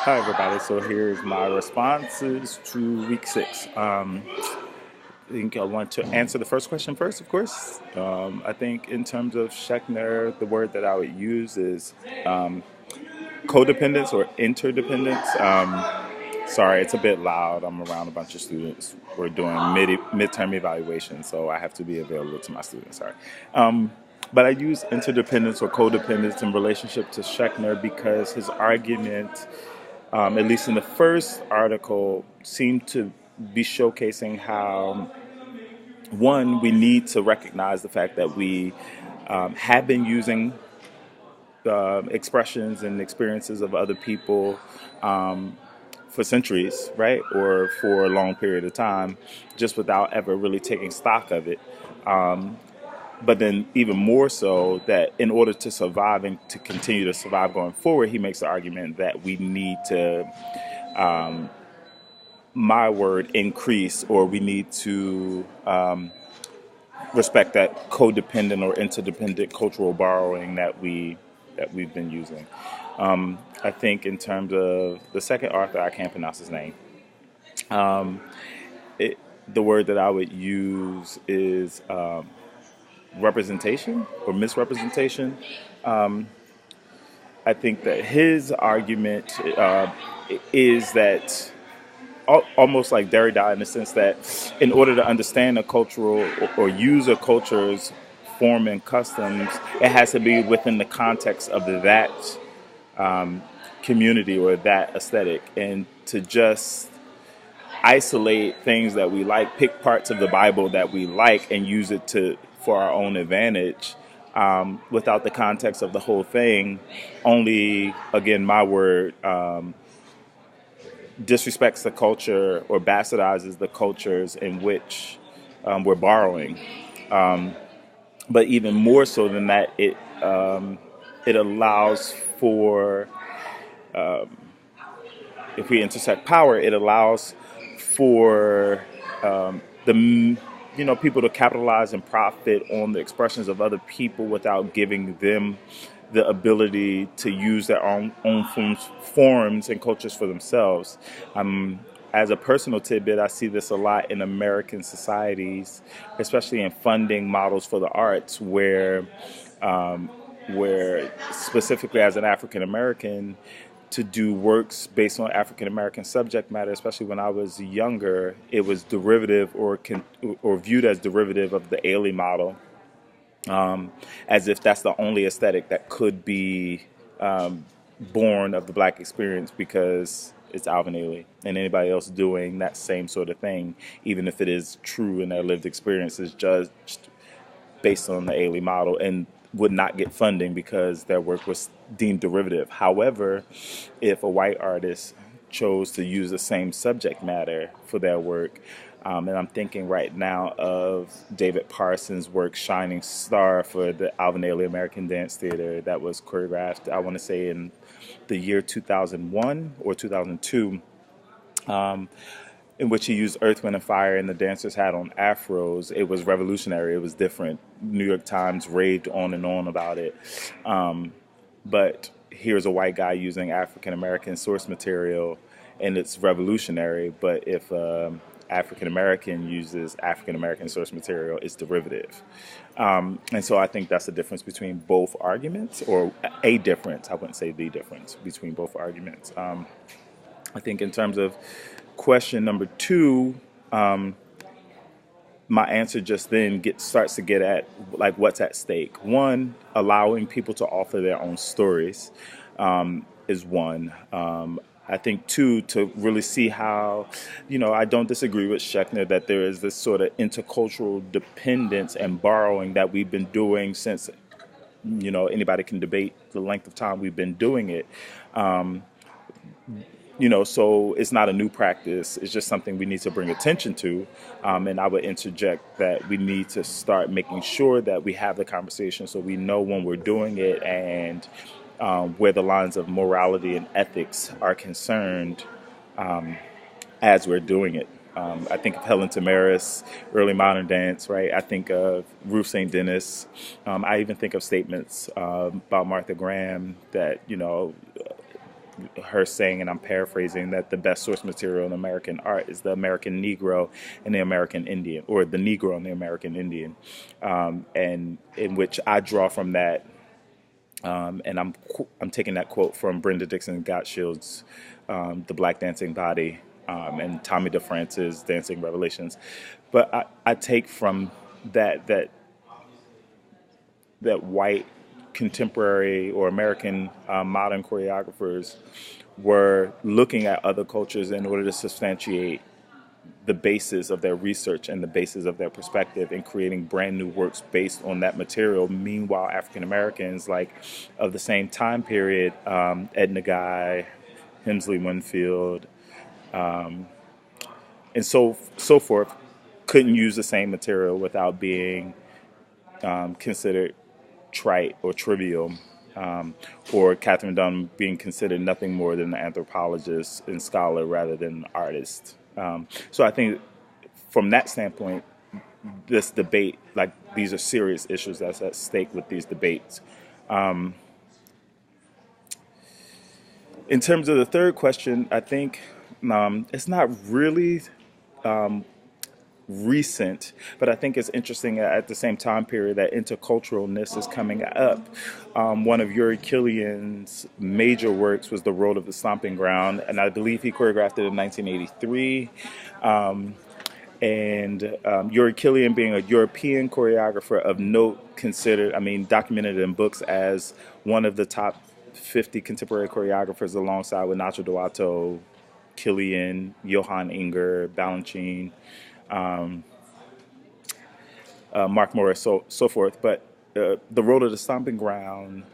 Hi, everybody. So here's my responses to week 6. I think I want to answer the first question first, of course. I think in terms of Schechner, the word that I would use is codependence or interdependence. Sorry, it's a bit loud. I'm around a bunch of students. We're doing midterm evaluation, so I have to be available to my students. Sorry. But I use interdependence or codependence in relationship to Schechner because his argument, at least in the first article, seemed to be showcasing how, one, we need to recognize the fact that we have been using expressions and experiences of other people for centuries, right? Or for a long period of time, just without ever really taking stock of it. But then, even more so, that in order to survive and to continue to survive going forward, he makes the argument that we need to, my word, increase, or we need to respect that codependent or interdependent cultural borrowing that we've been using. I think in terms of the second author, I can't pronounce his name. It, the word that I would use is representation or misrepresentation. I think that his argument is that almost like Derrida in the sense that in order to understand a cultural or use a culture's form and customs, it has to be within the context of that community or that aesthetic. And to just isolate things that we like, pick parts of the Bible that we like and use it for our own advantage, without the context of the whole thing, only, again, my word, disrespects the culture or bastardizes the cultures in which we're borrowing. But even more so than that, it allows for, if we intersect power, it allows for the people to capitalize and profit on the expressions of other people without giving them the ability to use their own forms and cultures for themselves. As a personal tidbit, I see this a lot in American societies, especially in funding models for the arts, where specifically as an African American, to do works based on African American subject matter, especially when I was younger, it was derivative or viewed as derivative of the Ailey model, as if that's the only aesthetic that could be born of the black experience because it's Alvin Ailey, and anybody else doing that same sort of thing, even if it is true in their lived experience, is judged based on the Ailey model and would not get funding because their work was deemed derivative. However, if a white artist chose to use the same subject matter for their work, and I'm thinking right now of David Parsons' work Shining Star for the Alvin Ailey American Dance Theater that was choreographed, I want to say, in the year 2001 or 2002, in which he used Earth, Wind, and Fire, and the dancers had on afros. It was revolutionary. It was different. New York Times raved on and on about it. But here's a white guy using African American source material, and it's revolutionary. But if African American uses African American source material, it's derivative. And so I think that's the difference between both arguments, or a difference. I wouldn't say the difference between both arguments. I think in terms of question number 2, my answer just then starts to get at like what's at stake. One, allowing people to offer their own stories is one. I think 2, to really see how, I don't disagree with Schechner that there is this sort of intercultural dependence and borrowing that we've been doing since, anybody can debate the length of time we've been doing it. So it's not a new practice. It's just something we need to bring attention to. And I would interject that we need to start making sure that we have the conversation so we know when we're doing it and where the lines of morality and ethics are concerned as we're doing it. I think of Helen Tamaris, early modern dance, right? I think of Ruth St. Denis. I even think of statements about Martha Graham that, her saying, and I'm paraphrasing, that the best source material in American art is the American Negro and the American Indian, or the Negro and the American Indian, and in which I draw from that. And I'm taking that quote from Brenda Dixon Gottschalk's "The Black Dancing Body" and Tommy DeFrance's "Dancing Revelations," but I take from that white contemporary or American modern choreographers were looking at other cultures in order to substantiate the basis of their research and the basis of their perspective, and creating brand new works based on that material. Meanwhile, African Americans, like of the same time period, Edna Guy, Hemsley Winfield, and so forth, couldn't use the same material without being considered trite or trivial, or Catherine Dunn being considered nothing more than an anthropologist and scholar rather than an artist. So I think from that standpoint, this debate, like these are serious issues that's at stake with these debates. In terms of the third question, I think it's not really recent, but I think it's interesting at the same time period that interculturalness is coming up. One of Yuri Killian's major works was The Road of the Stomping Ground, and I believe he choreographed it in 1983. And Yuri Killian, being a European choreographer of note, documented in books as one of the top 50 contemporary choreographers, alongside with Nacho Duato, Killian, Johann Inger, Balanchine, Mark Morris, so forth. But The Road of the Stomping Ground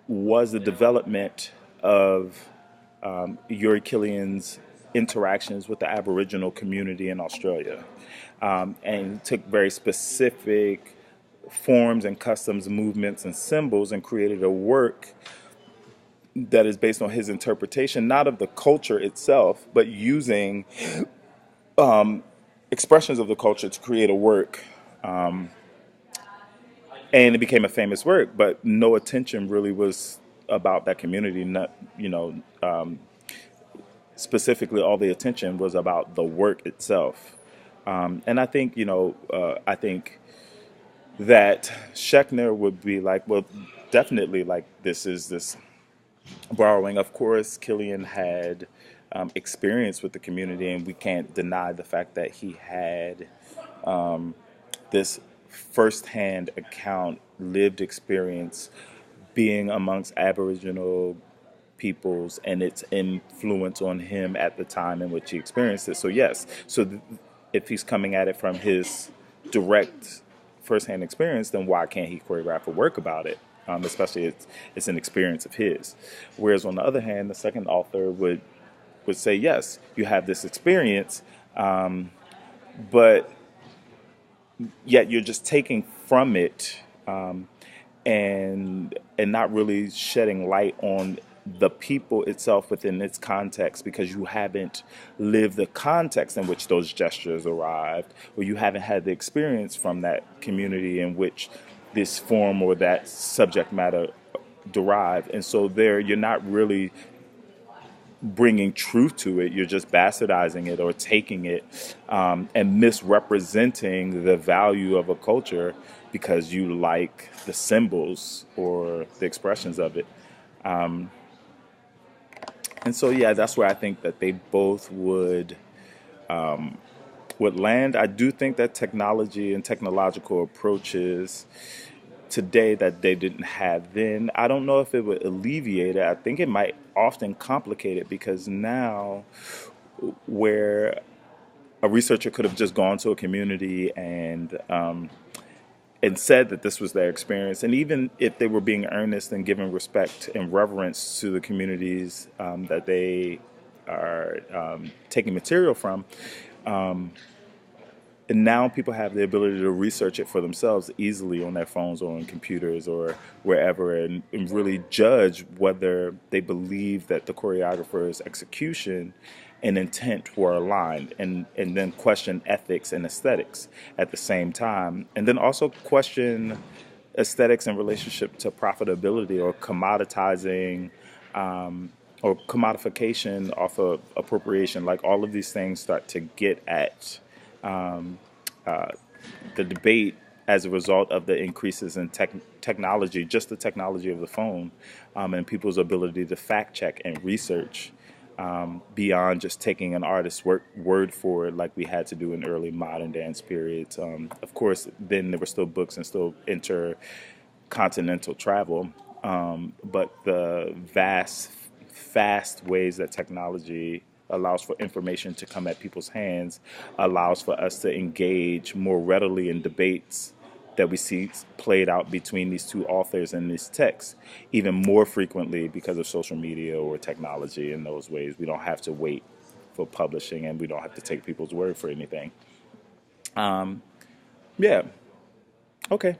was the development of Yuri Killian's interactions with the Aboriginal community in Australia, and took very specific forms and customs, movements and symbols, and created a work that is based on his interpretation, not of the culture itself, but using expressions of the culture to create a work. And it became a famous work, but no attention really was about that community. Not, specifically, all the attention was about the work itself. And I think, I think that Schener would be like, well, definitely, like, this borrowing. Of course, Killian had experience with the community, and we can't deny the fact that he had this firsthand account, lived experience being amongst Aboriginal peoples and its influence on him at the time in which he experienced it. So yes, if he's coming at it from his direct firsthand experience, then why can't he choreograph a work about it? Especially it's an experience of his. Whereas on the other hand, the second author would say, yes, you have this experience, but yet you're just taking from it, and not really shedding light on the people itself within its context, because you haven't lived the context in which those gestures arrived, or you haven't had the experience from that community in which this form or that subject matter derived. And so there, you're not really bringing truth to it. You're just bastardizing it or taking it and misrepresenting the value of a culture because you like the symbols or the expressions of it. And so, yeah, that's where I think that they both would land. I do think that technology and technological approaches today that they didn't have then, I don't know if it would alleviate it. I think it might often complicate it, because now, where a researcher could have just gone to a community and said that this was their experience, and even if they were being earnest and giving respect and reverence to the communities that they are taking material from, and now people have the ability to research it for themselves easily on their phones or on computers or wherever, and really judge whether they believe that the choreographer's execution and intent were aligned, and then question ethics and aesthetics at the same time. And then also question aesthetics in relationship to profitability or commoditizing or commodification off of appropriation, like all of these things start to get at the debate as a result of the increases in technology, just the technology of the phone, and people's ability to fact check and research beyond just taking an artist's word for it like we had to do in early modern dance periods. Of course, then there were still books and still intercontinental travel, but the fast ways that technology allows for information to come at people's hands allows for us to engage more readily in debates that we see played out between these two authors and these texts even more frequently because of social media or technology. In those ways, we don't have to wait for publishing, and we don't have to take people's word for anything. Yeah. Okay.